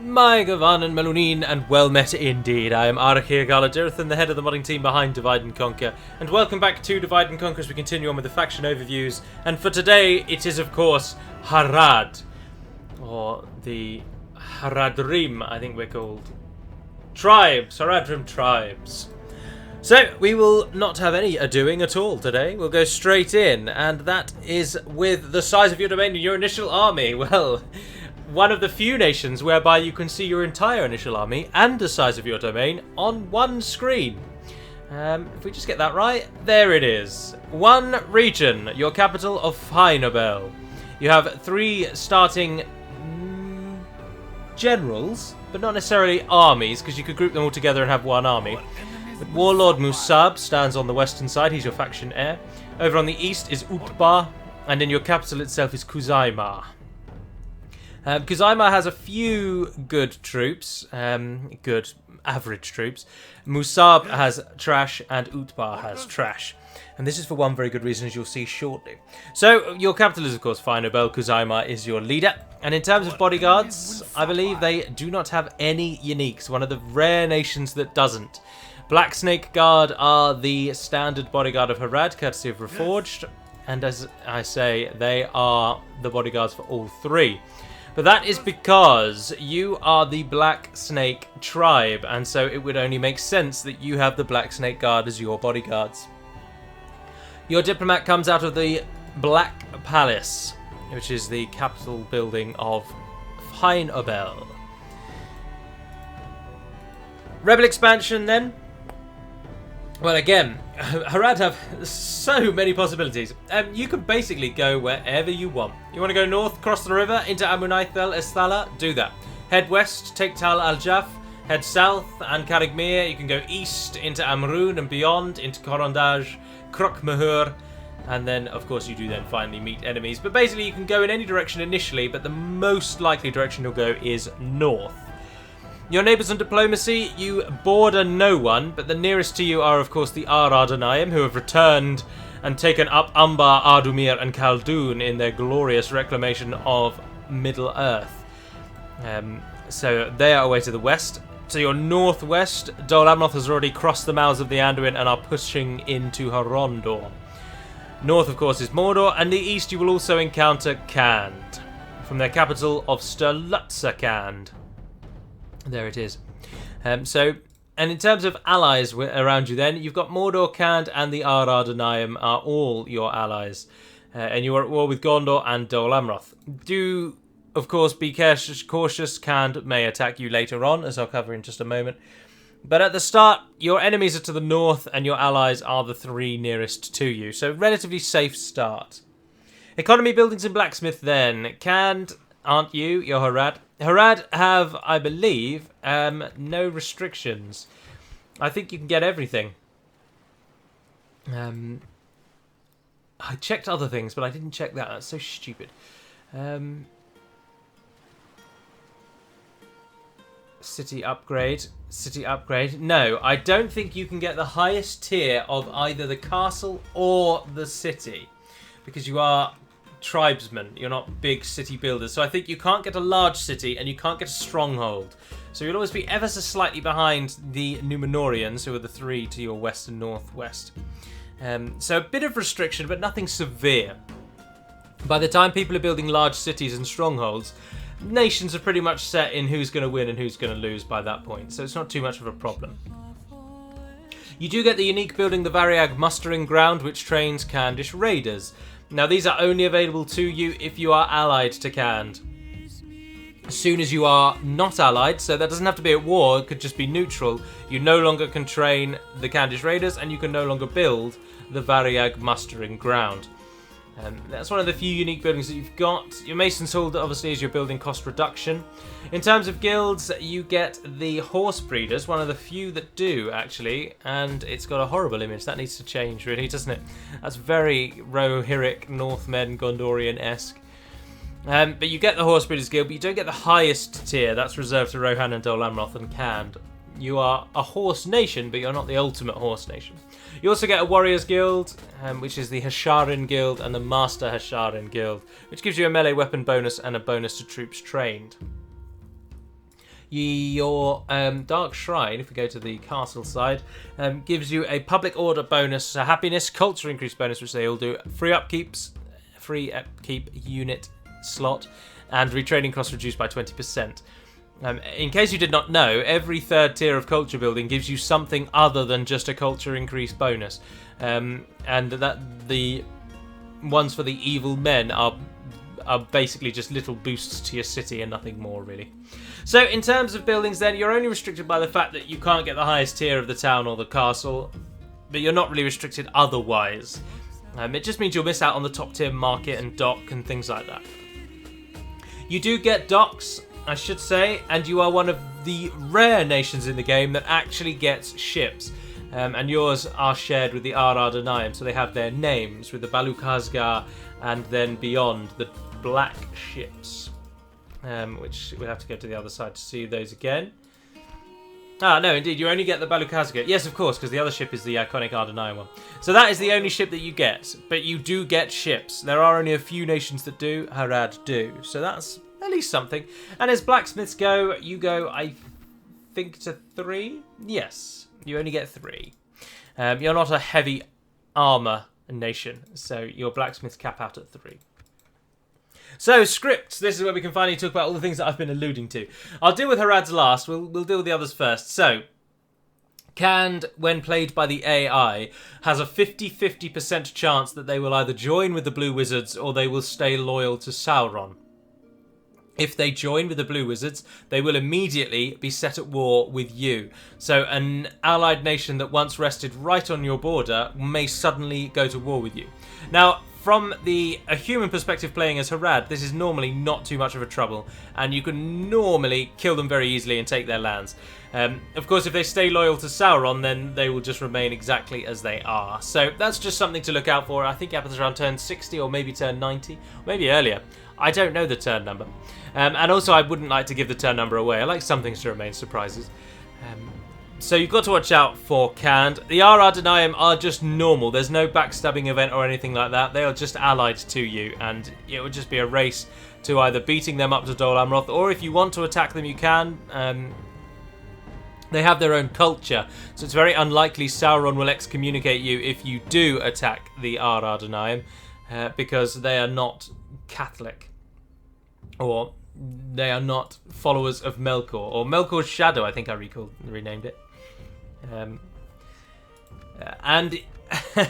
My Gavan and Melunin, and well met indeed. I am Arachir Galadirthan, the head of the modding team behind Divide and Conquer, and welcome back to Divide and Conquer as we continue on with the faction overviews. And for today, it is of course Harad, or the Haradrim, I think we're called. Tribes, Haradrim tribes. So, we will not have any doing at all today. We'll go straight in, and that is with the size of your domain and your initial army. Well, one of the few nations whereby you can see your entire initial army and the size of your domain on one screen. If we just get that right, there it is. One region, your capital of Finobel. You have three starting generals, but not necessarily armies, because you could group them all together and have one army. But Warlord Musab stands on the western side, he's your faction heir. Over on the east is Utbar, and in your capital itself is Kuzaima. Kuzaima has a few good troops, good average troops. Musab has trash and Utbar has trash. And this is for one very good reason, as you'll see shortly. So, your capital is of course Finobel, Kuzaima is your leader. And in terms of bodyguards, I believe they do not have any uniques, one of the rare nations that doesn't. Black Snake Guard are the standard bodyguard of Harad, courtesy of Reforged. And as I say, they are the bodyguards for all three. But that is because you are the Black Snake tribe, and so it would only make sense that you have the Black Snake Guard as your bodyguards. Your diplomat comes out of the Black Palace, which is the capital building of Finobel. Rebel expansion then? Well, again, Harad have so many possibilities. You can basically go wherever you want. You want to go north, cross the river, into Amunaith el Esthala? Do that. Head west, take Tal al-Jaf. Head south, Ankarigmir. You can go east, into Amrun and beyond, into Korondaj, Krokmahur. And then, of course, you do then finally meet enemies. But basically, you can go in any direction initially, but the most likely direction you'll go is north. Your neighbours on diplomacy, you border no one, but the nearest to you are, of course, the Ar-Ardanayim, who have returned and taken up Umbar, Ardumir and Khaldun in their glorious reclamation of Middle-earth. So they are away to the west. To your northwest, Dol Amroth has already crossed the mouths of the Anduin and are pushing into Harondor. North, of course, is Mordor, and the east you will also encounter Khand, from their capital of Sturlutzerkhand. There it is. And in terms of allies around you then, you've got Mordor, Khand, and the Ar-Ardanayim are all your allies. And you are at war with Gondor and Dol Amroth. Do, of course, be cautious. Khand may attack you later on, as I'll cover in just a moment. But at the start, your enemies are to the north, and your allies are the three nearest to you. So, relatively safe start. Economy, buildings, and blacksmith then. Khand, aren't you? You're Harad. Harad have, I believe, no restrictions. I think you can get everything. I checked other things, but I didn't check that. That's so stupid. City upgrade. City upgrade. No, I don't think you can get the highest tier of either the castle or the city, because you are tribesmen, you're not big city builders, so I think you can't get a large city and you can't get a stronghold, so you'll always be ever so slightly behind the Numenorians, who are the three to your west and northwest. So a bit of restriction, but nothing severe. By the time people are building large cities and strongholds, nations are pretty much set in who's going to win and who's going to lose by that point, so it's not too much of a problem. You do get the unique building, the Variag Mustering Ground, which trains Khandish raiders. Now, these are only available to you if you are allied to Khand. As soon as you are not allied, so that doesn't have to be at war, it could just be neutral, you no longer can train the Khandish raiders, and you can no longer build the Variag Mustering Ground. That's one of the few unique buildings that you've got. Your Mason's Hall, obviously, is your building cost reduction. In terms of guilds, you get the Horse Breeders, one of the few that do, actually, and it's got a horrible image. That needs to change, really, doesn't it? That's very Rohirric, Northmen, Gondorian-esque. But you get the Horse Breeders Guild, but you don't get the highest tier. That's reserved to Rohan and Dol Amroth and Khand. You are a horse nation, but you're not the ultimate horse nation. You also get a Warriors Guild, which is the Hasharin Guild, and the Master Hasharin Guild, which gives you a melee weapon bonus and a bonus to troops trained. Your Dark Shrine, if we go to the castle side, gives you a public order bonus, a happiness, culture increase bonus, which they all do, free upkeep unit slot, and retraining costs reduced by 20%. In case you did not know, every third tier of culture building gives you something other than just a culture increase bonus, and that the ones for the evil men are basically just little boosts to your city and nothing more, really. So in terms of buildings then, you're only restricted by the fact that you can't get the highest tier of the town or the castle, but you're not really restricted otherwise. It just means you'll miss out on the top tier market and dock and things like that. You do get docks, I should say, and you are one of the rare nations in the game that actually gets ships. And yours are shared with the Haradrim, so they have their names with the Balukazgar and then beyond the black ships, which we'll have to go to the other side to see those again. Ah, no, indeed, you only get the Balukazgar. Yes, of course, because the other ship is the iconic Haradrim one. So that is the only ship that you get, but you do get ships. There are only a few nations that do. Harad do, so that's at least something. And as blacksmiths go, you go, I think, to 3? Yes, you only get 3. You're not a heavy armour nation, so your blacksmiths cap out at 3. So, scripts. This is where we can finally talk about all the things that I've been alluding to. I'll deal with Harad's last. We'll deal with the others first. So, Canned, when played by the AI, has a 50-50% chance that they will either join with the Blue Wizards or they will stay loyal to Sauron. If they join with the Blue Wizards, they will immediately be set at war with you. So an allied nation that once rested right on your border may suddenly go to war with you. Now, from a human perspective playing as Harad, this is normally not too much of a trouble, and you can normally kill them very easily and take their lands. Of course, if they stay loyal to Sauron, then they will just remain exactly as they are. So that's just something to look out for. I think it happens around turn 60 or maybe turn 90, or maybe earlier. I don't know the turn number. And also, I wouldn't like to give the turn number away. I like some things to remain surprises. So you've got to watch out for Canned. The Haradrim are just normal. There's no backstabbing event or anything like that. They are just allied to you, and it would just be a race to either beating them up to Dol Amroth, or if you want to attack them, you can. They have their own culture, so it's very unlikely Sauron will excommunicate you if you do attack the Haradrim, because they are not Catholic, or they are not followers of Melkor, or Melkor's Shadow, I think I renamed it. And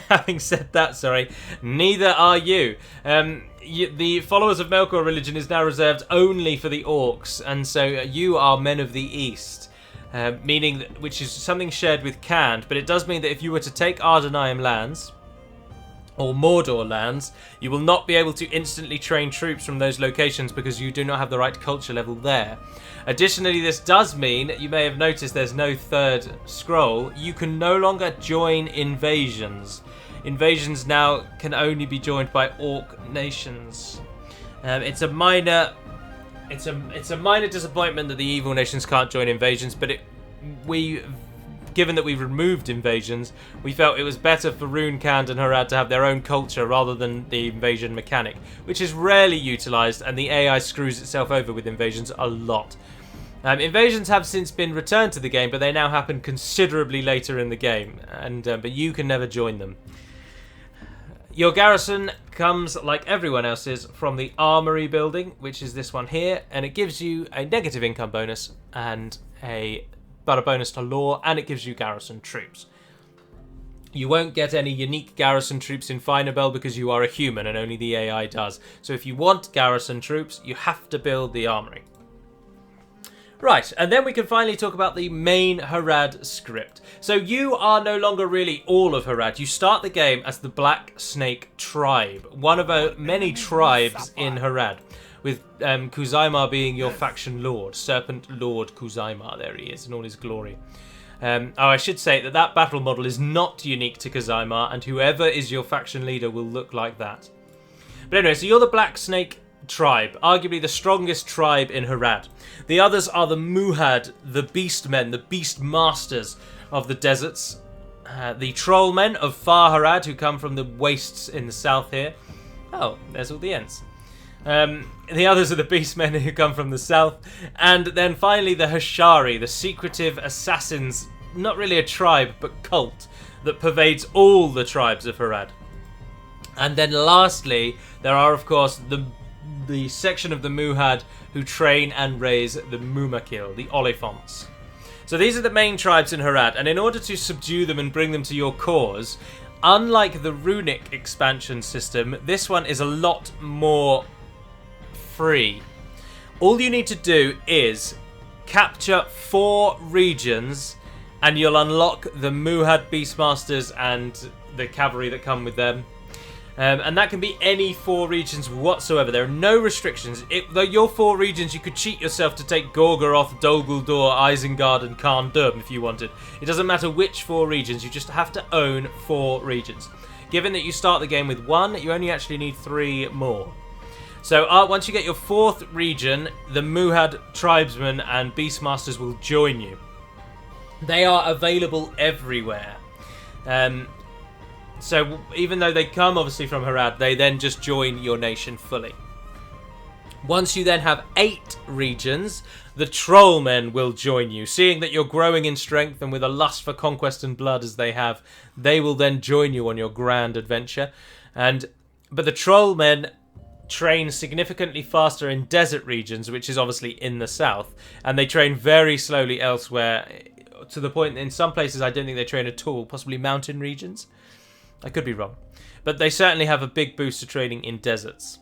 having said that, sorry, neither are you. The followers of Melkor religion is now reserved only for the orcs, and so you are men of the East, meaning that, which is something shared with Canned, but it does mean that if you were to take Ardenaim lands, or Mordor lands, you will not be able to instantly train troops from those locations because you do not have the right culture level there. Additionally, this does mean, you may have noticed there's no third scroll, you can no longer join invasions. Invasions now can only be joined by orc nations. It's a minor disappointment that the evil nations can't join invasions, but given that we've removed invasions, we felt it was better for Rune, Canned and Harad to have their own culture rather than the invasion mechanic, which is rarely utilised, and the AI screws itself over with invasions a lot. Invasions have since been returned to the game, but they now happen considerably later in the game, and but you can never join them. Your garrison comes, like everyone else's, from the armory building, which is this one here, and it gives you a negative income bonus and but a bonus to law, and it gives you garrison troops. You won't get any unique garrison troops in Finabel because you are a human and only the AI does. So if you want garrison troops, you have to build the armory. Right, and then we can finally talk about the main Harad script. So you are no longer really all of Harad. You start the game as the Black Snake Tribe, one of many tribes in Harad, with Kuzaimar being your faction lord, Serpent Lord Kuzaimar. There he is in all his glory. I should say that battle model is not unique to Kuzaimar, and whoever is your faction leader will look like that. But anyway, so you're the Black Snake Tribe, arguably the strongest tribe in Harad. The others are the Muhad, the Beastmen, the Beast Masters of the deserts, the Trollmen of Far Harad, who come from the wastes in the south here. Oh, there's all the ends. The others are the beastmen who come from the south. And then finally the Hashari, the secretive assassins, not really a tribe, but cult, that pervades all the tribes of Harad. And then lastly, there are, of course, the section of the Muhad who train and raise the Mumakil, the Oliphants. So these are the main tribes in Harad, and in order to subdue them and bring them to your cause, unlike the runic expansion system, this one is a lot more free. All you need to do is capture 4 regions, and you'll unlock the Muhad Beastmasters and the cavalry that come with them. And that can be any 4 regions whatsoever. There are no restrictions. Though your 4 regions, you could cheat yourself to take Gorgoroth, Dol Guldur, Isengard and Khan Durb if you wanted. It doesn't matter which 4 regions, you just have to own 4 regions. Given that you start the game with 1, you only actually need 3 more. So once you get your 4th region, the Muhad tribesmen and Beastmasters will join you. They are available everywhere. So even though they come obviously from Harad, they then just join your nation fully. Once you then have 8 regions, the Trollmen will join you. Seeing that you're growing in strength and with a lust for conquest and blood as they have, they will then join you on your grand adventure. But the Trollmen train significantly faster in desert regions, which is obviously in the south, and they train very slowly elsewhere, to the point that in some places I don't think they train at all, possibly mountain regions. I could be wrong. But they certainly have a big boost to training in deserts.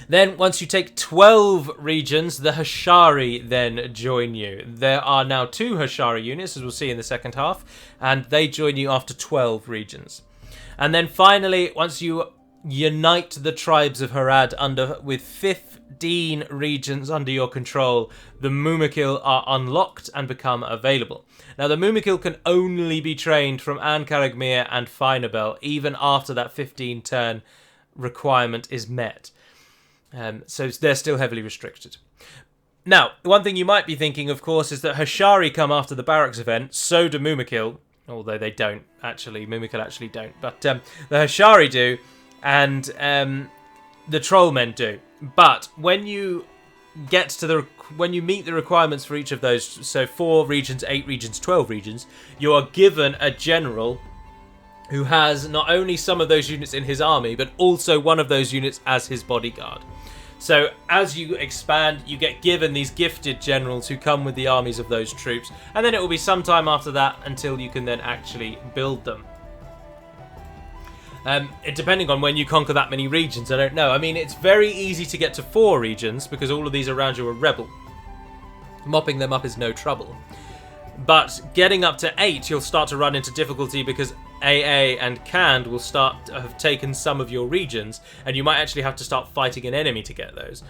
Then, once you take 12 regions, the Hashari then join you. There are now 2 Hashari units, as we'll see in the second half, and they join you after 12 regions. And then finally, once you unite the tribes of Harad with 15 regions under your control, the Mumakil are unlocked and become available. Now, the Mumakil can only be trained from An-Karagmir and Finabel, even after that 15-turn requirement is met. So they're still heavily restricted. Now, one thing you might be thinking, of course, is that Hashari come after the barracks event, so do Mumakil, although they don't, actually. Mumakil actually don't. But the Hashari do, and the Trollmen do. But when you get to when you meet the requirements for each of those, so 4 regions, 8 regions, 12 regions, you are given a general who has not only some of those units in his army, but also one of those units as his bodyguard. So as you expand, you get given these gifted generals who come with the armies of those troops, and then it will be some time after that until you can then actually build them. Depending on when you conquer that many regions, I don't know. I mean, it's very easy to get to 4 regions because all of these around you are rebel. Mopping them up is no trouble. But getting up to 8, you'll start to run into difficulty because AA and Khand will start to have taken some of your regions, and you might actually have to start fighting an enemy to get those.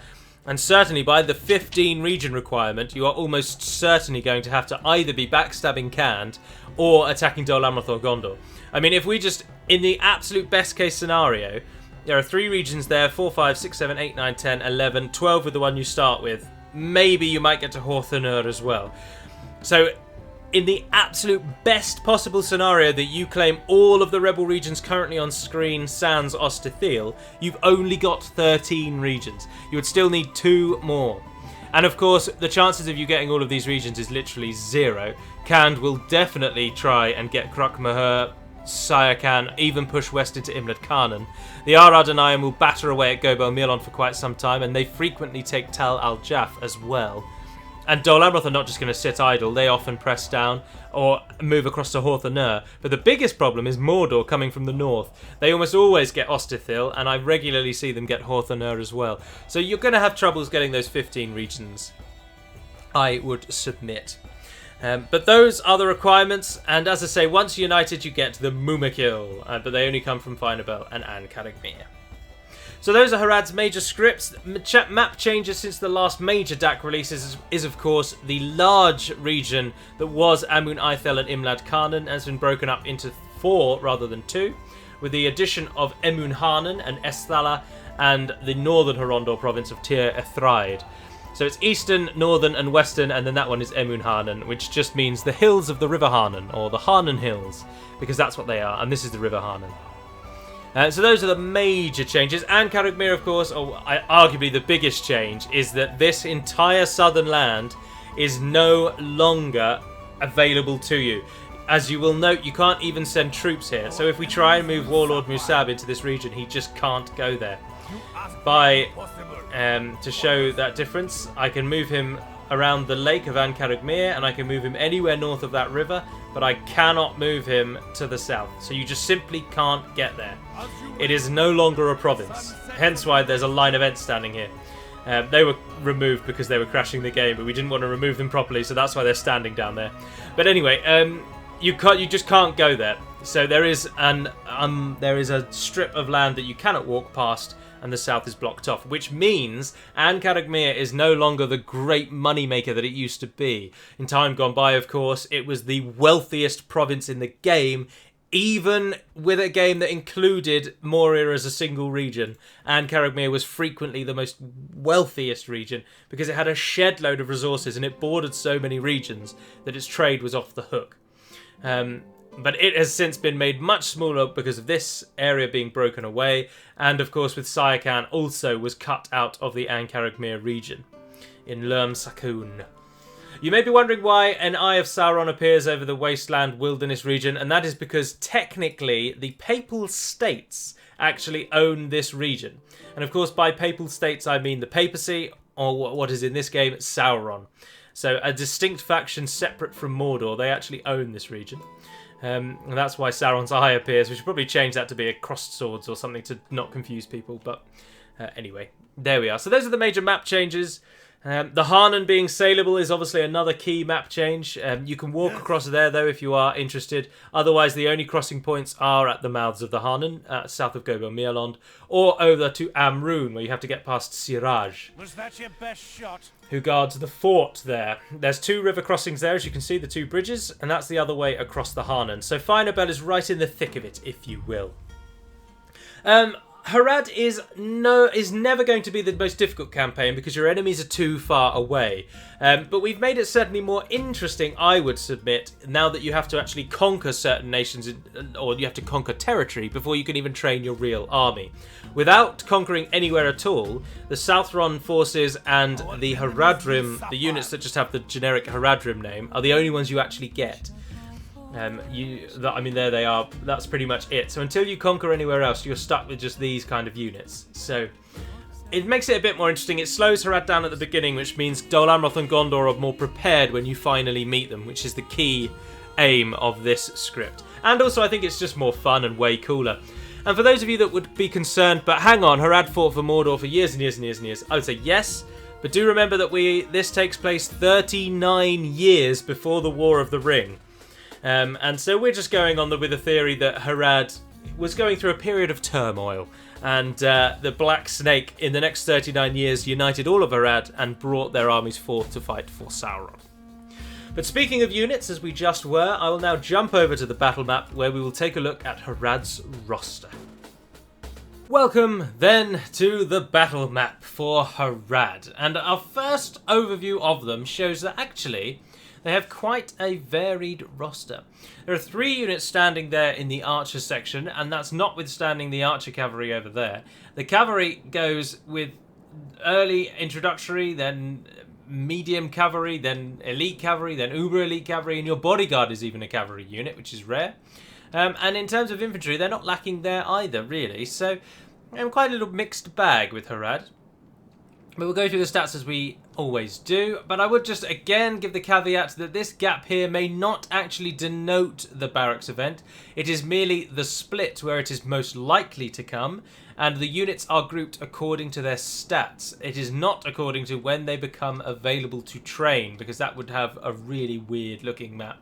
And certainly by the 15 region requirement, you are almost certainly going to have to either be backstabbing Khand or attacking Dol Amroth or Gondor. I mean, if we just, in the absolute best case scenario, there are 3 regions there, 4, 5, 6, 7, 8, 9, 10, 11, 12 with the one you start with. Maybe you might get to Horthanur as well. So, in the absolute best possible scenario that you claim all of the rebel regions currently on screen sans Ostithil, you've only got 13 regions. You would still need 2 more. And of course, the chances of you getting all of these regions is literally 0. Khand will definitely try and get Kruk-Mahur, Sayakan, even push west into Imlad Khanan. The Aradanaim will batter away at Gobel Milon for quite some time, and they frequently take Tal al-Jaf as well. And Dol Amroth are not just going to sit idle, they often press down or move across to Horthanur. But the biggest problem is Mordor coming from the north. They almost always get Ostithil, and I regularly see them get Horthanur as well. So you're going to have troubles getting those 15 regions, I would submit. But those are the requirements, and as I say, once united you get the Mumakil, but they only come from Finabel and An-Karagmir. So those are Harad's major scripts. Map changes since the last major DaC release is of course the large region that was Amun Aithel and Imlad Khanan has been broken up into 4 rather than 2, with the addition of Emun Hanan and Esthala and the northern Horondor province of Tir Ethraid. So it's eastern, northern and western, and then that one is Emun Hanan, which just means the hills of the River Hanan, or the Hanan Hills, because that's what they are, and this is the River Hanan. So those are the major changes. And Karagmir, of course, or arguably the biggest change, is that this entire southern land is no longer available to you. As you will note, you can't even send troops here. So if we try and move Warlord Musab into this region, he just can't go there. To show that difference, I can move him around the lake of An-Karagmir, and I can move him anywhere north of that river, but I cannot move him to the south. So you just simply can't get there. It is no longer a province. Hence why there's a line of Ents standing here. They were removed because they were crashing the game, but we didn't want to remove them properly, so that's why they're standing down there. But anyway, you just can't go there. So there is a strip of land that you cannot walk past, and the south is blocked off, which means An-Karagmir is no longer the great moneymaker that it used to be. In time gone by, of course, it was the wealthiest province in the game, even with a game that included Moria as a single region. An-Karagmir was frequently the most wealthiest region because it had a shed load of resources and it bordered so many regions that its trade was off the hook. But it has since been made much smaller because of this area being broken away, and of course with Sayakan also was cut out of the An-Karagmir region in Lerm Sakun. You may be wondering why an Eye of Sauron appears over the wasteland wilderness region, and that is because technically the Papal States actually own this region. And of course by Papal States I mean the papacy, or what is in this game Sauron. So a distinct faction separate from Mordor, they actually own this region. And that's why Sauron's eye appears. We should probably change that to be a crossed swords or something to not confuse people. But anyway, there we are. So those are the major map changes. The Harnan being saleable is obviously another key map change. You can walk across there, though, if you are interested. Otherwise, the only crossing points are at the mouths of the Harnan, south of Gobo Mirlond, or over to Amrun, where you have to get past Siraj. Was that your best shot? Who guards the fort there. There's 2 river crossings there, as you can see, the 2 bridges, and that's the other way across the Harnan. So Finabel is right in the thick of it, if you will. Harad is never going to be the most difficult campaign because your enemies are too far away. But we've made it certainly more interesting, I would submit, now that you have to actually conquer certain nations, or you have to conquer territory before you can even train your real army. Without conquering anywhere at all, the Southron forces and the Haradrim, the units that just have the generic Haradrim name, are the only ones you actually get. There they are. That's pretty much it. So until you conquer anywhere else, you're stuck with just these kind of units. So it makes it a bit more interesting. It slows Harad down at the beginning, which means Dol Amroth and Gondor are more prepared when you finally meet them, which is the key aim of this script. And also, I think it's just more fun and way cooler. And for those of you that would be concerned, but hang on, Harad fought for Mordor for years and years and years and years, I would say yes. But do remember that this takes place 39 years before the War of the Ring. And so we're just going on with the theory that Harad was going through a period of turmoil, and the Black Snake in the next 39 years united all of Harad and brought their armies forth to fight for Sauron. But speaking of units, as we just were, I will now jump over to the battle map where we will take a look at Harad's roster. Welcome then to the battle map for Harad, and our first overview of them shows that actually they have quite a varied roster. There are 3 units standing there in the archer section, and that's notwithstanding the archer cavalry over there. The cavalry goes with early introductory, then medium cavalry, then elite cavalry, then uber elite cavalry, and your bodyguard is even a cavalry unit, which is rare. And in terms of infantry, they're not lacking there either, really. So quite a little mixed bag with Harad. But we'll go through the stats as we always do, but I would just again give the caveat that this gap here may not actually denote the barracks event. It is merely the split where it is most likely to come, and the units are grouped according to their stats. It is not according to when they become available to train, because that would have a really weird looking map,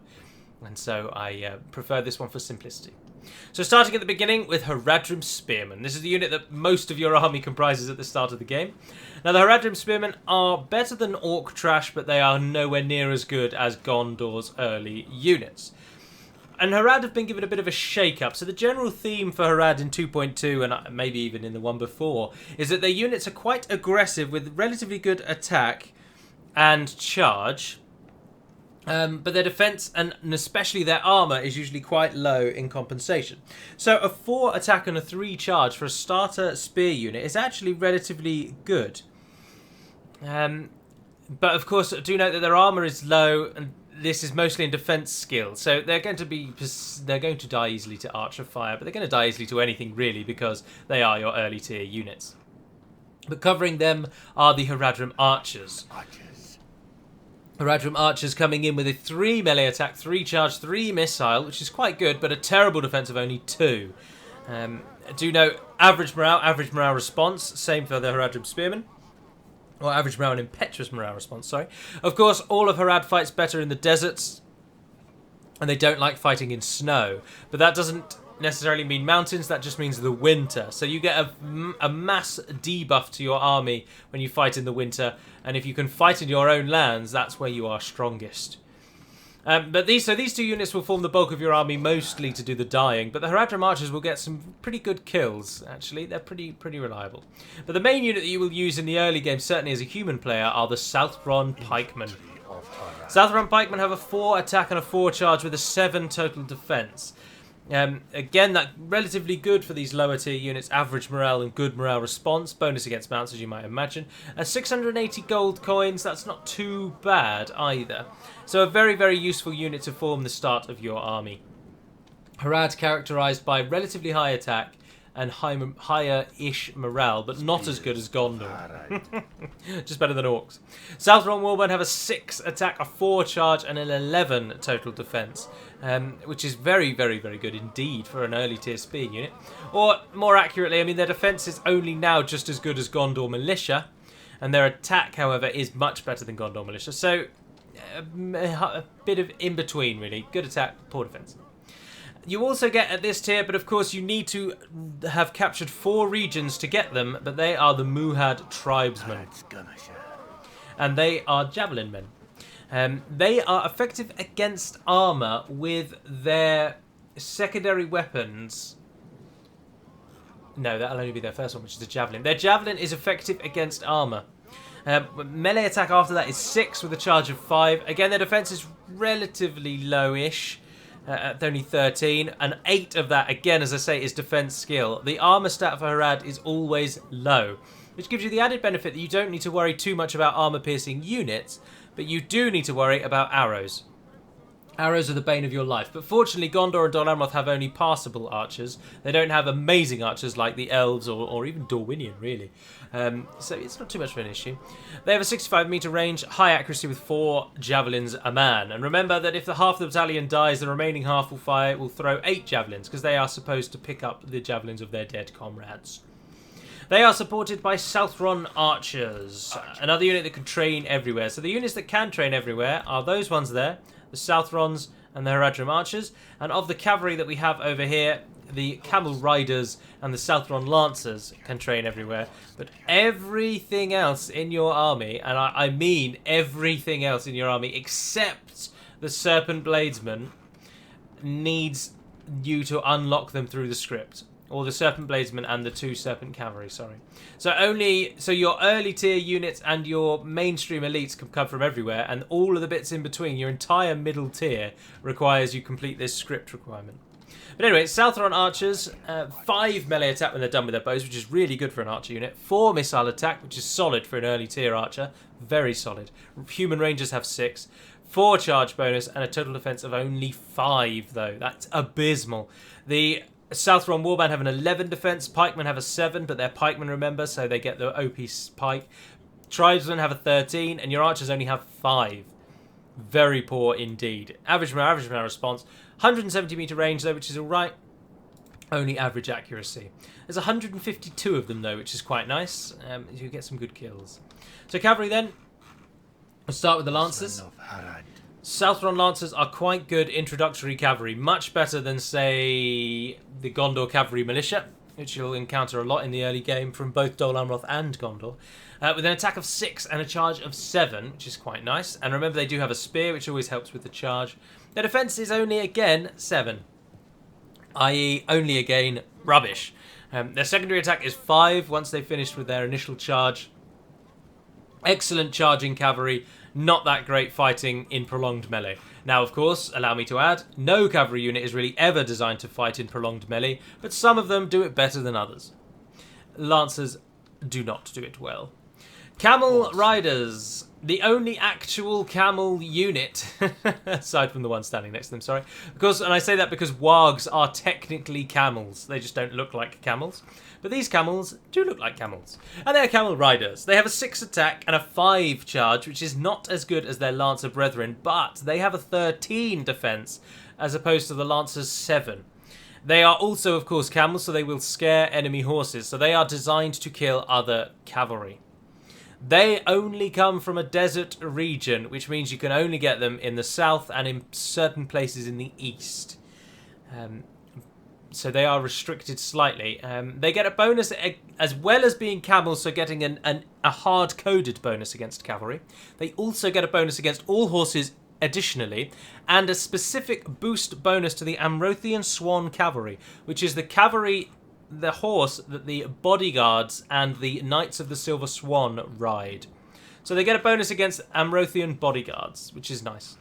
and so I prefer this one for simplicity. So starting at the beginning with Haradrim Spearmen. This is the unit that most of your army comprises at the start of the game. Now the Haradrim Spearmen are better than Orc Trash, but they are nowhere near as good as Gondor's early units. And Harad have been given a bit of a shake-up. So the general theme for Harad in 2.2, and maybe even in the one before, is that their units are quite aggressive with relatively good attack and charge, But their defense and especially their armor is usually quite low in compensation. So a 4 attack and a 3 charge for a starter spear unit is actually relatively good. But of course, do note that their armor is low, and this is mostly in defense skill. So they're going to die easily to archer fire, but they're going to die easily to anything really because they are your early tier units. But covering them are the Haradrim archers. Haradrim archers coming in with a 3 melee attack, 3 charge, 3 missile, which is quite good, but a terrible defense of only 2. Do note average morale response, same for the Haradrim spearmen. Or average morale and impetuous morale response, sorry. Of course, all of Harad fights better in the deserts, and they don't like fighting in snow. But that doesn't necessarily mean mountains, that just means the winter. So you get a mass debuff to your army when you fight in the winter, and if you can fight in your own lands, that's where you are strongest. But these two units will form the bulk of your army, mostly to do the dying. But the Haradrim archers will get some pretty good kills. Actually, they're pretty reliable. But the main unit that you will use in the early game, certainly as a human player, are the Southron pikemen. Southron pikemen have a 4 attack and a 4 charge with a 7 total defense. Again, that relatively good for these lower tier units. Average morale and good morale response. Bonus against mounts, as you might imagine. 680 gold coins. That's not too bad either. So a very, very useful unit to form the start of your army. Harad characterised by relatively high attack and higher-ish morale, but not as good as Gondor. Just better than Orcs. Southron Warband have a 6 attack, a 4 charge, and an 11 total defense, which is very, very, very good indeed for an early tier spear unit. Or, more accurately, I mean, their defense is only now just as good as Gondor Militia, and their attack, however, is much better than Gondor Militia. So, a bit of in-between, really. Good attack, poor defense. You also get at this tier, but of course you need to have captured 4 regions to get them, but they are the Muhad tribesmen. And they are javelin men. They are effective against armor with their secondary weapons. No, that'll only be their first one, which is the javelin. Their javelin is effective against armor. Melee attack after that is 6 with a charge of 5. Again, their defense is relatively low-ish. At only 13, and 8 of that, again, as I say, is defense skill. The armor stat for Harad is always low, which gives you the added benefit that you don't need to worry too much about armor-piercing units, but you do need to worry about arrows. Arrows are the bane of your life, but fortunately Gondor and Dol Amroth have only passable archers. They don't have amazing archers like the elves or even Dorwinian, really. So it's not too much of an issue. They have a 65 meter range, high accuracy with 4 javelins a man. And remember that if the half of the battalion dies, the remaining half will throw 8 javelins, because they are supposed to pick up the javelins of their dead comrades. They are supported by Southron archers, another unit that can train everywhere. So the units that can train everywhere are those ones there, the Southrons and the Haradrim archers, and of the cavalry that we have over here, the camel riders and the Southron lancers can train everywhere. But everything else in your army, and I mean everything else in your army except the serpent bladesmen, needs you to unlock them through the script. Or the serpent bladesmen and the 2 serpent cavalry, sorry. So your early tier units and your mainstream elites can come from everywhere, and all of the bits in between, your entire middle tier, requires you complete this script requirement. But anyway, Southron archers, 5 melee attack when they're done with their bows, which is really good for an archer unit. 4 missile attack, which is solid for an early tier archer. Very solid. Human rangers have 6. 4 charge bonus and a total defense of only 5, though. That's abysmal. The Southron Warband have an 11 defense. Pikemen have a 7, but they're pikemen, remember, so they get the OP pike. Tribesmen have a 13, and your archers only have 5. Very poor indeed. Average morale response. 170 meter range, though, which is alright. Only average accuracy. There's 152 of them, though, which is quite nice. You get some good kills. So cavalry, then. We'll start with the lancers. Southron lancers are quite good introductory cavalry, much better than, say, the Gondor cavalry militia, which you'll encounter a lot in the early game from both Dol Amroth and Gondor, with an attack of 6 and a charge of 7, which is quite nice. And remember, they do have a spear, which always helps with the charge. Their defense is only, again, 7, i.e. only, again, rubbish. Their secondary attack is 5 once they've finished with their initial charge. Excellent charging cavalry, not that great fighting in prolonged melee. Now, of course, allow me to add, no cavalry unit is really ever designed to fight in prolonged melee, but some of them do it better than others. Lancers do not do it well. Camel riders, the only actual camel unit, aside from the one standing next to them, sorry. Because, and I say that because wargs are technically camels. They just don't look like camels. But these camels do look like camels. And they're camel riders. They have a 6 attack and a 5 charge, which is not as good as their lancer brethren, but they have a 13 defense, as opposed to the lancer's 7. They are also, of course, camels, so they will scare enemy horses. So they are designed to kill other cavalry. They only come from a desert region, which means you can only get them in the south and in certain places in the east. So they are restricted slightly. They get a bonus as well as being camels, so getting a hard-coded bonus against cavalry. They also get a bonus against all horses additionally, and a specific boost bonus to the Amrothian Swan Cavalry, which is the cavalry, the horse that the bodyguards and the Knights of the Silver Swan ride. So they get a bonus against Amrothian bodyguards, which is nice.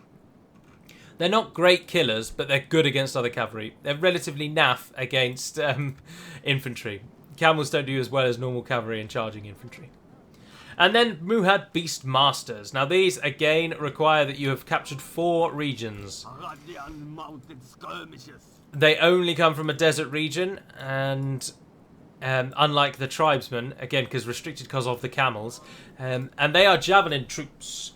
They're not great killers, but they're good against other cavalry. They're relatively naff against infantry. Camels don't do as well as normal cavalry in charging infantry. And then Muhad Beast Masters. Now these, again, require that you have captured 4 regions. They only come from a desert region, and unlike the tribesmen, again, because restricted because of the camels, and they are javelin troops.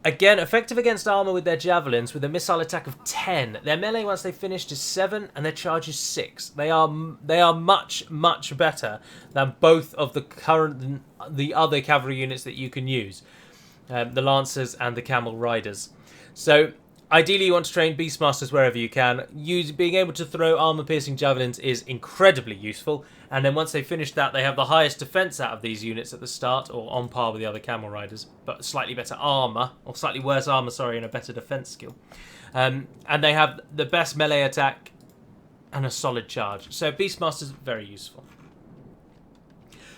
Again, effective against armor with their javelins, with a missile attack of 10. Their melee, once they finished, is 7, and their charge is 6. They are much, much better than both of the other cavalry units that you can use, the Lancers and the Camel Riders. So, ideally, you want to train Beastmasters wherever you can. Being able to throw armor-piercing javelins is incredibly useful, and then once they finish that, they have the highest defense out of these units at the start, or on par with the other Camel Riders, but slightly better armor, or slightly worse armor, sorry, and a better defense skill. And they have the best melee attack and a solid charge. So Beastmasters, very useful.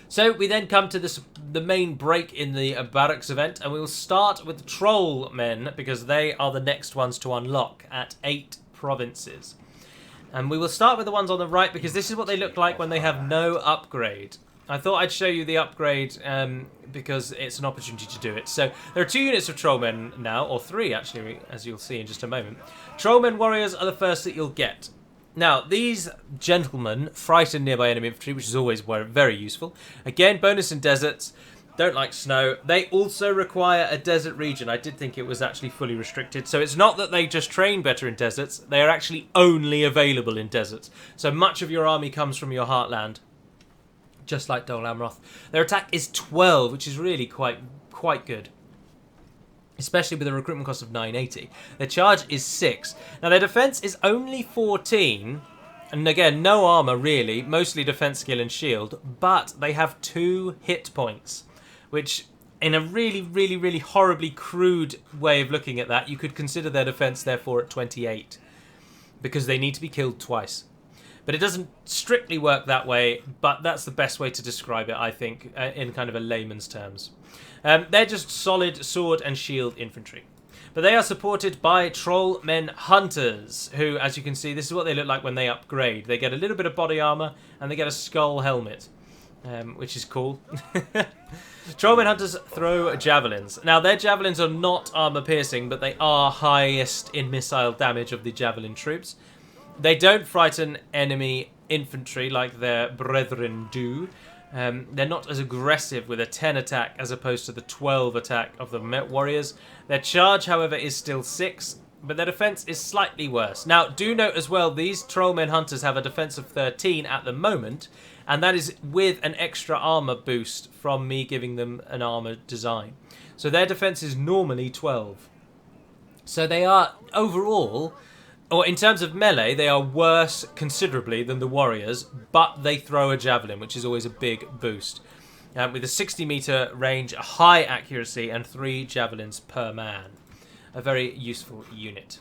So we then come to the main break in the barracks event, and we will start with Troll Men, because they are the next ones to unlock at 8 provinces. And we will start with the ones on the right, because this is what they look like when they have no upgrade. I thought I'd show you the upgrade because it's an opportunity to do it. So there are 2 units of Trollmen now, or 3 actually, as you'll see in just a moment. Trollmen warriors are the first that you'll get. Now, these gentlemen frighten nearby enemy infantry, which is always very useful. Again, bonus in deserts. Don't like snow. They also require a desert region. I did think it was actually fully restricted. So it's not that they just train better in deserts. They are actually only available in deserts. So much of your army comes from your heartland, just like Dol Amroth. Their attack is 12, which is really quite good, especially with a recruitment cost of 980. Their charge is 6. Now, their defense is only 14, and again, no armor really, mostly defense skill and shield, but they have 2 hit points, which, in a really horribly crude way of looking at that, you could consider their defense, therefore, at 28, because they need to be killed twice. But it doesn't strictly work that way, but that's the best way to describe it, I think, in kind of a layman's terms. They're just solid sword and shield infantry. But they are supported by Troll Men Hunters, who, as you can see, this is what they look like when they upgrade. They get a little bit of body armor, and they get a skull helmet, which is cool. Troll Men Hunters throw javelins. Now, their javelins are not armor-piercing, but they are highest in missile damage of the javelin troops. They don't frighten enemy infantry like their brethren do. They're not as aggressive with a 10 attack as opposed to the 12 attack of the warriors. Their charge, however, is still 6, but their defense is slightly worse. Now, do note as well, these Trollmen Hunters have a defense of 13 at the moment, and that is with an extra armor boost from me giving them an armor design. So their defense is normally 12. So they are, overall, or in terms of melee, they are worse considerably than the warriors, but they throw a javelin, which is always a big boost. With a 60-meter range, a high accuracy, and 3 javelins per man. A very useful unit.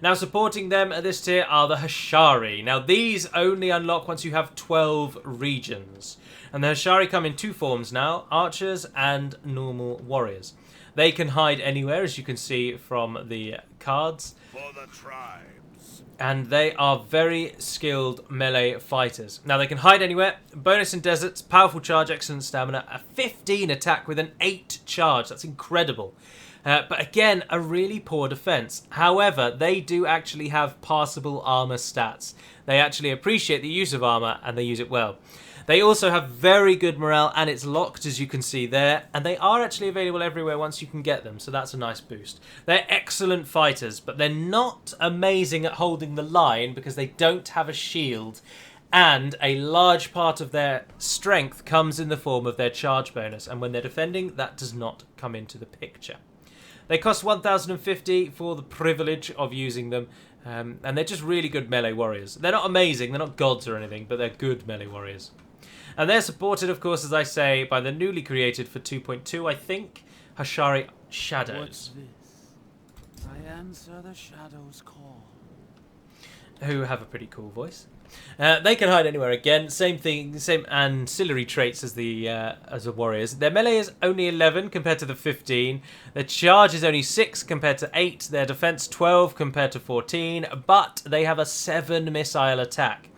Now, supporting them at this tier are the Hashari. Now, these only unlock once you have 12 regions. And the Hashari come in 2 forms now, archers and normal warriors. They can hide anywhere, as you can see from the cards. For the tribes. And they are very skilled melee fighters. Now, they can hide anywhere. Bonus in deserts, powerful charge, excellent stamina, a 15 attack with an 8 charge. That's incredible. But again, a really poor defense. However, they do actually have passable armor stats. They actually appreciate the use of armor, and they use it well. They also have very good morale, and it's locked, as you can see there. And they are actually available everywhere once you can get them, so that's a nice boost. They're excellent fighters, but they're not amazing at holding the line because they don't have a shield. And a large part of their strength comes in the form of their charge bonus. And when they're defending, that does not come into the picture. They cost 1,050 for the privilege of using them. And they're just really good melee warriors. They're not amazing, they're not gods or anything, but they're good melee warriors. And they're supported, of course, as I say, by the newly created for 2.2, I think, Hashari Shadows. What's this? I answer the Shadows' call. Who have a pretty cool voice. They can hide anywhere again. Same thing, same ancillary traits as the warriors. Their melee is only 11 compared to the 15. Their charge is only 6 compared to 8. Their defense 12 compared to 14. But they have a 7 missile attack,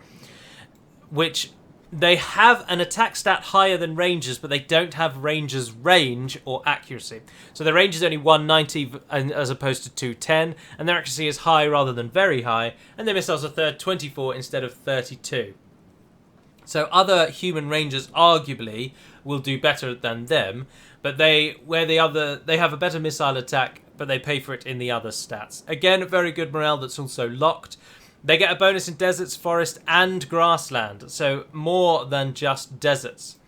which they have an attack stat higher than rangers, but they don't have rangers' range or accuracy. So their range is only 190 as opposed to 210, and their accuracy is high rather than very high, and their missiles are 24 instead of 32. So other human rangers arguably will do better than them, but they have a better missile attack, but they pay for it in the other stats. Again, very good morale that's also locked. They get a bonus in deserts, forest, and grassland, so more than just deserts.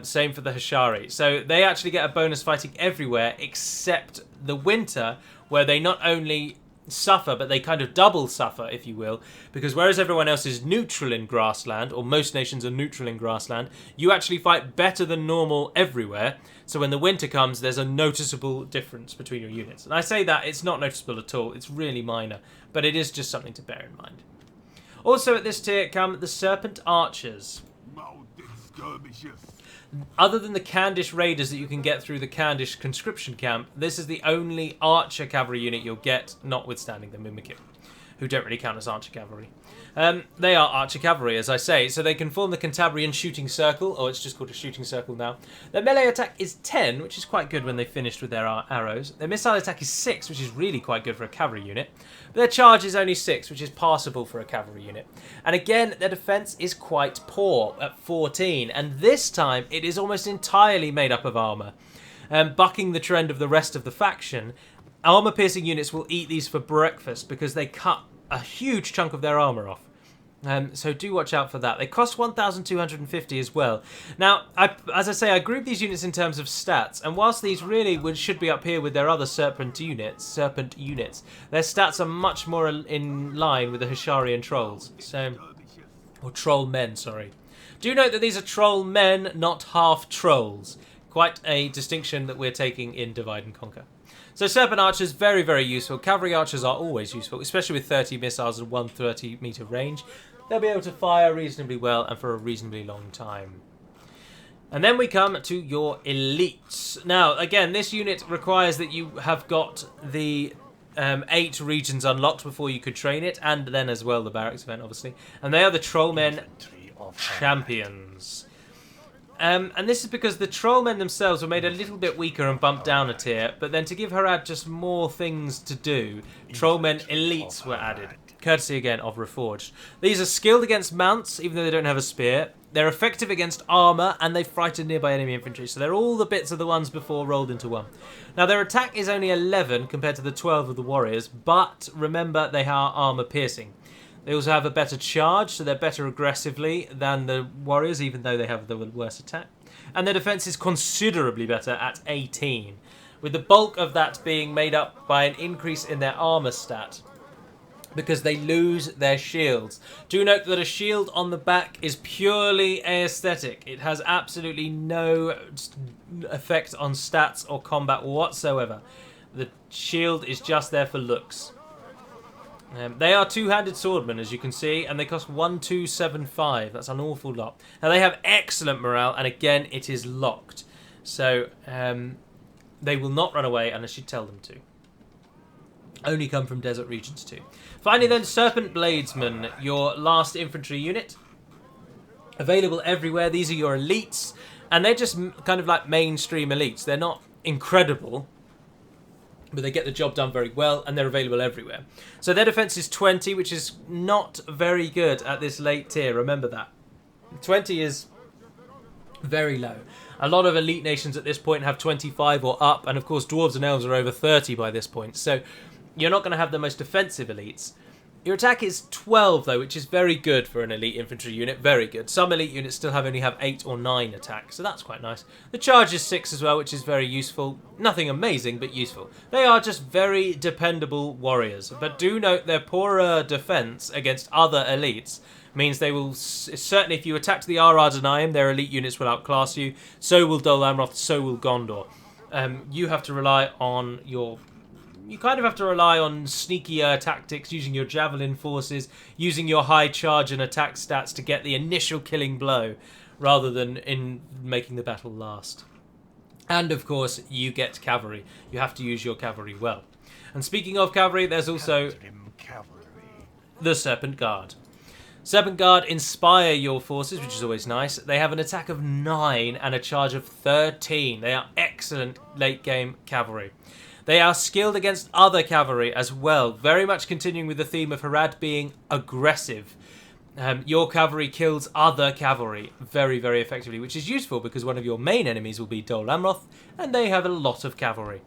Same for the Hashari. So they actually get a bonus fighting everywhere except the winter, where they not only suffer, but they kind of double suffer, if you will, because whereas everyone else is neutral in grassland, or most nations are neutral in grassland, you actually fight better than normal everywhere. So when the winter comes, there's a noticeable difference between your units. And I say that, it's not noticeable at all, it's really minor, but it is just something to bear in mind. Also at this tier come the Serpent Archers. Other than the Candish Raiders that you can get through the Candish conscription camp, this is the only archer cavalry unit you'll get, notwithstanding the Mimikip, who don't really count as archer cavalry. They are archer cavalry, as I say, so they can form the Cantabrian shooting circle, or it's just called a shooting circle now. Their melee attack is 10, which is quite good when they finished with their arrows. Their missile attack is 6, which is really quite good for a cavalry unit. But their charge is only 6, which is passable for a cavalry unit. And again, their defense is quite poor at 14, and this time it is almost entirely made up of armor. Bucking the trend of the rest of the faction, armor-piercing units will eat these for breakfast because they cut a huge chunk of their armor off. So do watch out for that. They cost 1,250 as well. Now, as I say, I group these units in terms of stats, and whilst these really should be up here with their other serpent units, their stats are much more in line with the Hashari and trolls. Or troll men, sorry. Do note that these are troll men, not half trolls. Quite a distinction that we're taking in Divide and Conquer. So Serpent Archers, very, very useful. Cavalry Archers are always useful, especially with 30 missiles and 130 meter range. They'll be able to fire reasonably well and for a reasonably long time. And then we come to your elites. Now, again, this unit requires that you have got the 8 regions unlocked before you could train it, and then as well the barracks event, obviously. And they are the Trollmen Champions. And this is because the Trollmen themselves were made a little bit weaker and bumped down a tier, but then to give Harad just more things to do, Trollmen Elites were added, courtesy again of Reforged. These are skilled against mounts, even though they don't have a spear. They're effective against armour, and they frighten nearby enemy infantry, so they're all the bits of the ones before rolled into one. Now their attack is only 11 compared to the 12 of the warriors, but remember they are armour piercing. They also have a better charge, so they're better aggressively than the warriors, even though they have the worse attack. And their defense is considerably better at 18, with the bulk of that being made up by an increase in their armor stat, because they lose their shields. Do note that a shield on the back is purely aesthetic. It has absolutely no effect on stats or combat whatsoever. The shield is just there for looks. They are two-handed swordmen, as you can see, and they cost 1,275. That's an awful lot. Now, they have excellent morale, and again, it is locked. So, They will not run away unless you tell them to. Only come from desert regions too. Finally then, Serpent Bladesmen, your last infantry unit. Available everywhere. These are your elites. And they're just kind of like mainstream elites. They're not incredible, but they get the job done very well, and they're available everywhere. So their defense is 20, which is not very good at this late tier. Remember that. 20 is very low. A lot of elite nations at this point have 25 or up, and of course dwarves and elves are over 30 by this point. So you're not going to have the most defensive elites. Your attack is 12 though, which is very good for an elite infantry unit. Very good. Some elite units still only have 8 or 9 attack, so that's quite nice. The charge is 6 as well, which is very useful. Nothing amazing, but useful. They are just very dependable warriors, but do note their poorer defense against other elites means they will, certainly if you attack the Haradrim, their elite units will outclass you. So will Dol Amroth, so will Gondor. You have to rely on your... You kind of have to rely on sneakier tactics, using your javelin forces, using your high charge and attack stats to get the initial killing blow, rather than in making the battle last. And of course, you get cavalry. You have to use your cavalry well. And speaking of cavalry, there's also the Serpent Guard. Serpent Guard inspire your forces, which is always nice. They have an attack of 9 and a charge of 13. They are excellent late game cavalry. They are skilled against other cavalry as well, very much continuing with the theme of Harad being aggressive. Your cavalry kills other cavalry very, very effectively, which is useful because one of your main enemies will be Dol Amroth, and they have a lot of cavalry.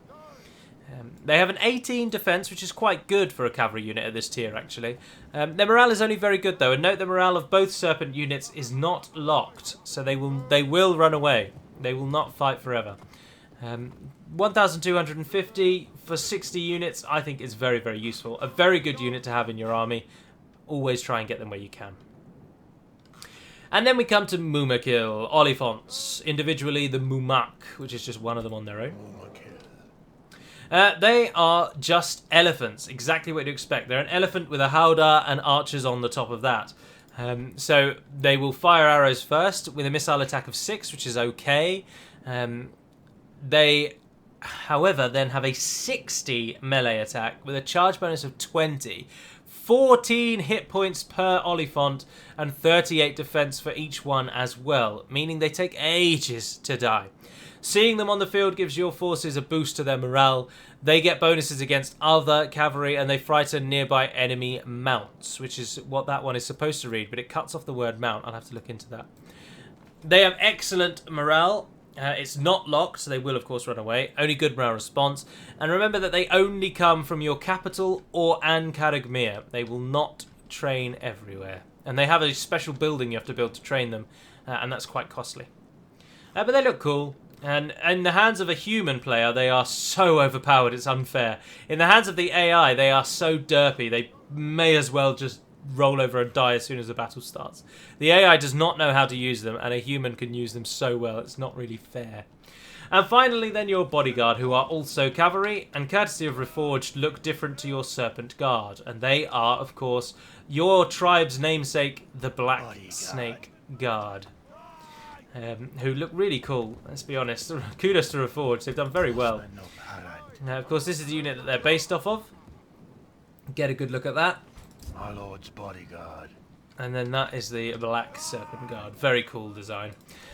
They have an 18 defense, which is quite good for a cavalry unit at this tier, actually. Their morale is only very good, though, and note the morale of both Serpent units is not locked, so they will run away. They will not fight forever. 1,250 for 60 units, I think is very, very useful. A very good unit to have in your army. Always try and get them where you can. And then we come to Mumakil, Oliphants. Individually, the Mumak, which is just one of them on their own. They are just elephants, exactly what you'd expect. They're an elephant with a howdah and archers on the top of that. So they will fire arrows first with a missile attack of 6, which is okay. They, however, then have a 60 melee attack with a charge bonus of 20, 14 hit points per Oliphant, and 38 defense for each one as well, meaning they take ages to die. Seeing them on the field gives your forces a boost to their morale. They get bonuses against other cavalry, and they frighten nearby enemy mounts, which is what that one is supposed to read, but it cuts off the word mount. I'll have to look into that. They have excellent morale. It's not locked, so they will, of course, run away. Only good morale response. And remember that they only come from your capital or An-Karagmir. They will not train everywhere. And they have a special building you have to build to train them, and that's quite costly. But they look cool. And in the hands of a human player, they are so overpowered, it's unfair. In the hands of the AI, they are so derpy, they may as well just roll over and die as soon as the battle starts. The AI does not know how to use them, and a human can use them so well, it's not really fair. And finally, then, your bodyguard, who are also cavalry, and courtesy of Reforged, look different to your Serpent Guard. And they are, of course, your tribe's namesake, the Black Snake Guard. Who look really cool, let's be honest. Kudos to Reforged, they've done very well. Now, of course, this is the unit that they're based off of. Get a good look at that. My lord's bodyguard. And then that is the Black Serpent Guard. Very cool design.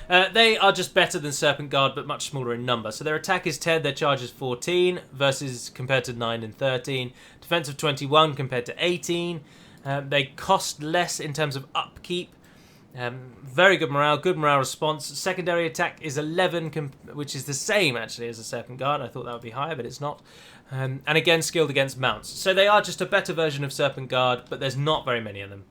They are just better than Serpent Guard, but much smaller in number. So their attack is 10, their charge is 14, versus compared to 9 and 13. Defense of 21 compared to 18. They cost less in terms of upkeep. Very good morale response. Secondary attack is 11, which is the same actually as a Serpent Guard. I thought that would be higher, but it's not. And again, skilled against mounts. So they are just a better version of Serpent Guard, but there's not very many of them.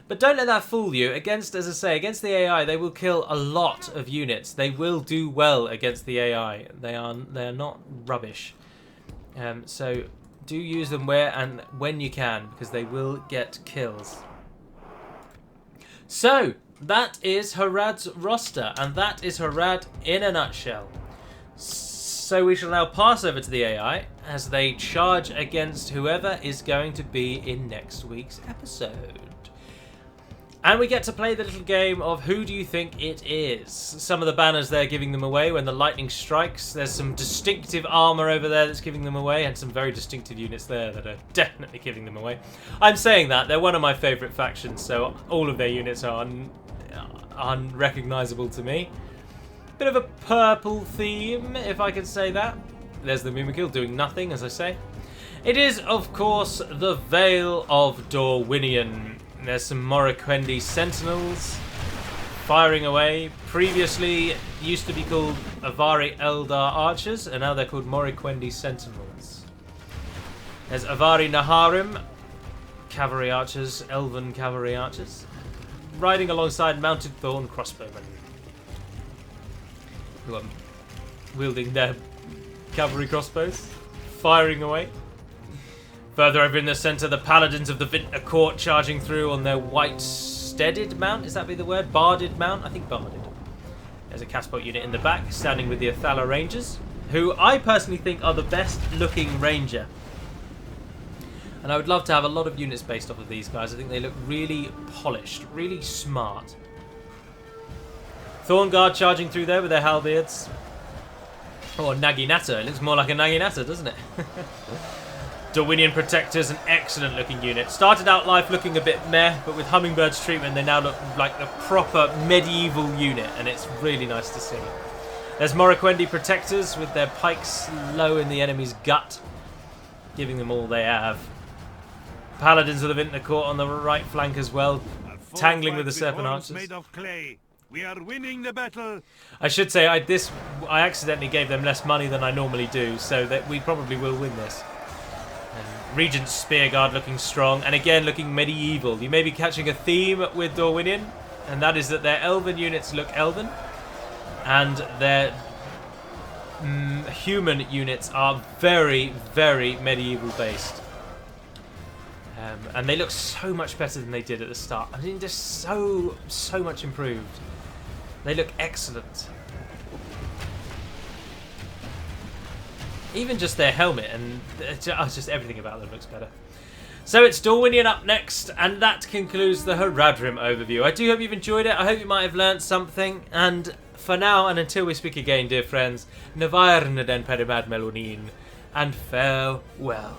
But don't let that fool you. Against, as I say, against the AI, they will kill a lot of units. They will do well against the AI. They are not rubbish. So do use them where and when you can, because they will get kills. So that is Harad's roster, and that is Harad in a nutshell. So we shall now pass over to the AI as they charge against whoever is going to be in next week's episode. And we get to play the little game of who do you think it is. Some of the banners there giving them away when the lightning strikes. There's some distinctive armor over there that's giving them away, and some very distinctive units there that are definitely giving them away. I'm saying that, they're one of my favourite factions, so all of their units are unrecognisable to me. Bit of a purple theme, if I could say that. There's the Mimikil doing nothing, as I say. It is, of course, the Vale of Dorwinion. There's some Morroquendi Sentinels firing away. Previously used to be called Avari Eldar Archers, and now they're called Morroquendi Sentinels. There's Avari Naharim Cavalry Archers, Elven Cavalry Archers, riding alongside Mounted Thorn Crossbowmen, who are wielding their cavalry crossbows, firing away. Further over in the centre, the Paladins of the Vintner Court charging through on their white-steaded mount. Is that be the word? Barded mount? I think barded. There's a Caspot unit in the back, standing with the Athala Rangers, who I personally think are the best-looking ranger. And I would love to have a lot of units based off of these guys. I think they look really polished, really smart. Thorn Guard charging through there with their halberds. Oh, Naginata. It looks more like a Naginata, doesn't it? Dorwinion Protectors, an excellent looking unit. Started out life looking a bit meh, but with Hummingbird's treatment they now look like a proper medieval unit, and it's really nice to see. There's Morroquendi Protectors with their pikes low in the enemy's gut, giving them all they have. Paladins of the Vintner Court on the right flank as well, tangling with the Serpent Archers. Made of clay. We are winning the battle. I should say I accidentally gave them less money than I normally do, so that we probably will win this. Regent's Spearguard looking strong, and again looking medieval. You may be catching a theme with Dorwinion, and that is that their elven units look elven, and their human units are very, very medieval based. And they look so much better than they did at the start. I mean, just so much improved. They look excellent. Even just their helmet and just everything about them looks better. So it's Dorwinion up next, and that concludes the Haradrim overview. I do hope you've enjoyed it. I hope you might have learnt something. And for now, and until we speak again, dear friends, Navair Naden Perimad Melonin, and farewell.